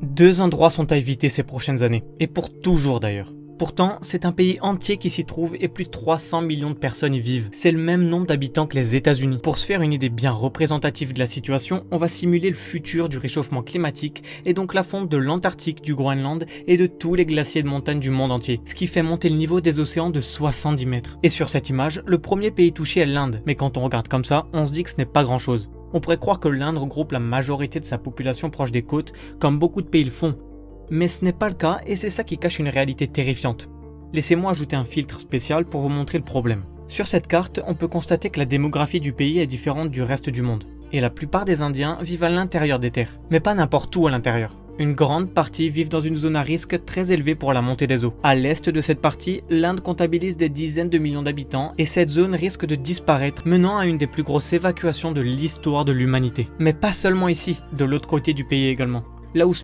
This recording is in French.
Deux endroits sont à éviter ces prochaines années, et pour toujours d'ailleurs. Pourtant, c'est un pays entier qui s'y trouve et plus de 300 millions de personnes y vivent. C'est le même nombre d'habitants que les États-Unis. Pour se faire une idée bien représentative de la situation, on va simuler le futur du réchauffement climatique et donc la fonte de l'Antarctique, du Groenland et de tous les glaciers de montagne du monde entier, ce qui fait monter le niveau des océans de 70 mètres. Et sur cette image, le premier pays touché est l'Inde, mais quand on regarde comme ça, on se dit que ce n'est pas grand-chose. On pourrait croire que l'Inde regroupe la majorité de sa population proche des côtes, comme beaucoup de pays le font. Mais ce n'est pas le cas et c'est ça qui cache une réalité terrifiante. Laissez-moi ajouter un filtre spécial pour vous montrer le problème. Sur cette carte, on peut constater que la démographie du pays est différente du reste du monde. Et la plupart des Indiens vivent à l'intérieur des terres, mais pas n'importe où à l'intérieur. Une grande partie vivent dans une zone à risque très élevée pour la montée des eaux. À l'est de cette partie, l'Inde comptabilise des dizaines de millions d'habitants et cette zone risque de disparaître, menant à une des plus grosses évacuations de l'histoire de l'humanité. Mais pas seulement ici, de l'autre côté du pays également. Là où